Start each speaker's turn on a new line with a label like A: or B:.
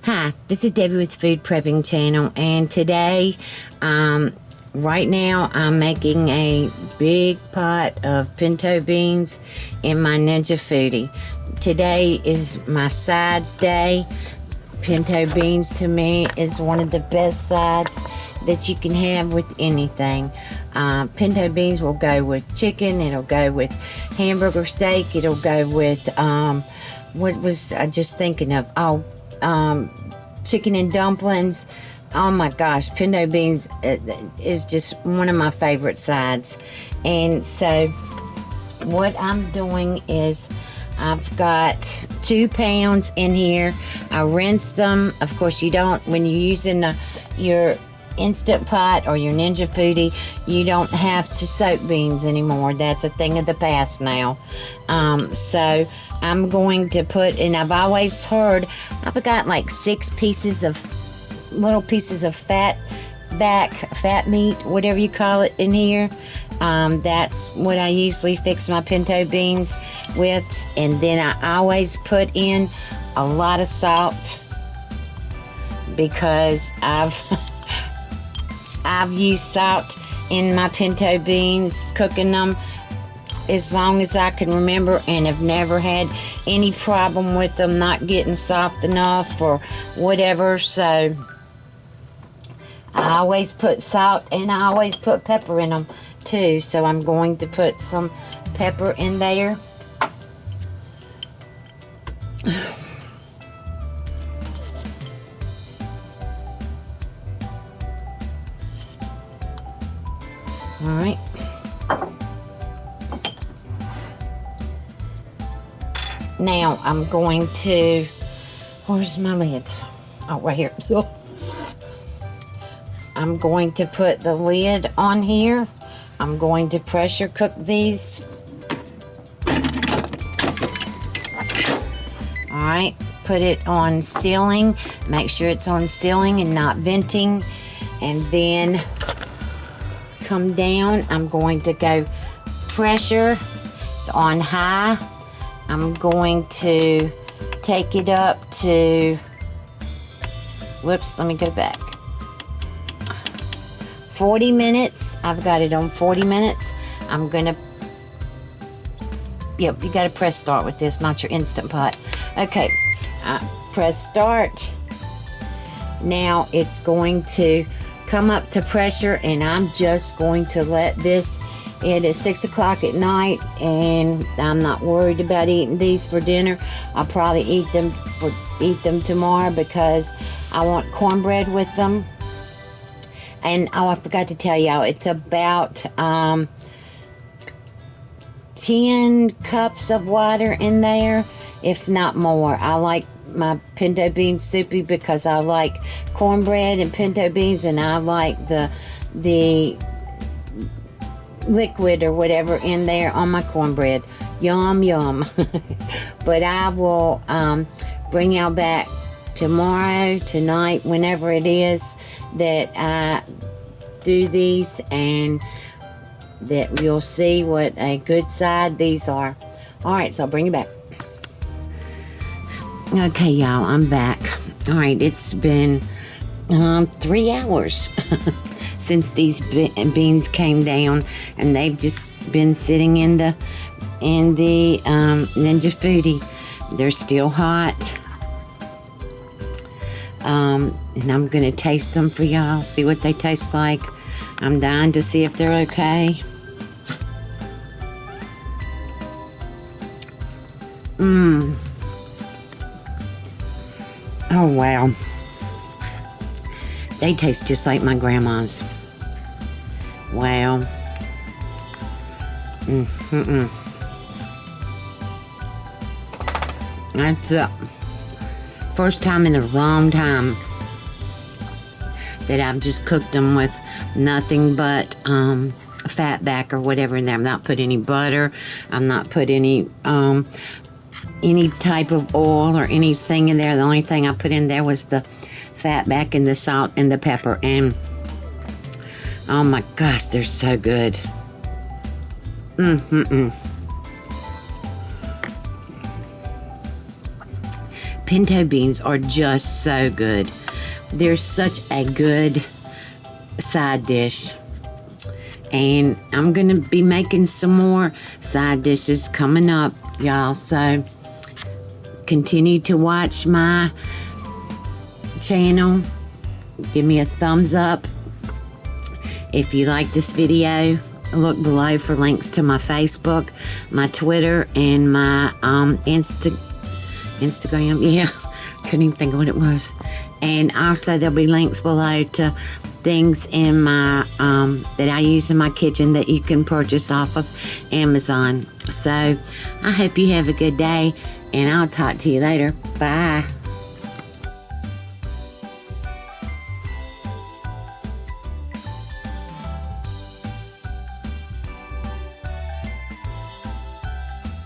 A: Hi, this is Debbie with Food Prepping Channel, and today, right now, I'm making a big pot of pinto beans in my Ninja Foodi. Today is my sides day. Pinto beans to me is one of the best sides that you can have with anything. Pinto beans will go with chicken, it'll go with hamburger steak, it'll go with, what was I just thinking of? Chicken and dumplings. Oh my gosh, pinto beans is just one of my favorite sides. And so what I'm doing is I've got 2 pounds in here. I rinse them. Of course, you don't, when you're using your Instant Pot or your Ninja Foodi, you don't have to soak beans anymore. That's a thing of the past now. So I'm going to put, and I've always heard, I've got like 6 little pieces of fat meat, whatever you call it, in here. That's what I usually fix my pinto beans with. And then I always put in a lot of salt because I've used salt in my pinto beans, cooking them as long as I can remember, and have never had any problem with them not getting soft enough or whatever. So I always put salt, and I always put pepper in them too. So I'm going to put some pepper in there. All right. Now I'm going to, where's my lid? Oh, right here. So I'm going to put the lid on here. I'm going to pressure cook these. All right, put it on sealing. Make sure it's on sealing and not venting. And then come down. I'm going to go pressure. It's on high. I'm going to take it up to, whoops, let me go back. 40 minutes. I've got it on 40 minutes. I'm gonna, yep, you gotta press start with this, not your Instant Pot. Okay, press start. Now it's going to come up to pressure, and I'm just going to let this, it is 6 o'clock at night, and I'm not worried about eating these for dinner. I'll probably eat them tomorrow because I want cornbread with them. And oh, I forgot to tell y'all, it's about 10 cups of water in there, if not more. I like my pinto beans soupy because I like cornbread and pinto beans, and I like the liquid or whatever in there on my cornbread. Yum, yum. But I will bring y'all back tomorrow, tonight, whenever it is that I do these, and that you'll see what a good side these are. Alright, so I'll bring you back. Okay, y'all, I'm back. Alright, it's been 3 hours since these beans came down, and they've just been sitting in the Ninja Foodi. They're still hot. And I'm gonna taste them for y'all, see what they taste like. I'm dying to see if they're okay. Oh wow. They taste just like my grandma's. Wow. That's the first time in a long time that I've just cooked them with nothing but fat back or whatever in there. I'm not put any butter. I'm not put any type of oil or anything in there. The only thing I put in there was the fat back and the salt and the pepper. And oh my gosh, they're so good. pinto beans are just so good. They're such a good side dish. And I'm going to be making some more side dishes coming up, y'all. So continue to watch my channel. Give me a thumbs up. If you like this video, look below for links to my Facebook, my Twitter, and my Instagram. Yeah, couldn't even think of what it was. And also there'll be links below to things in my that I use in my kitchen that you can purchase off of Amazon. So I hope you have a good day, and I'll talk to you later. Bye.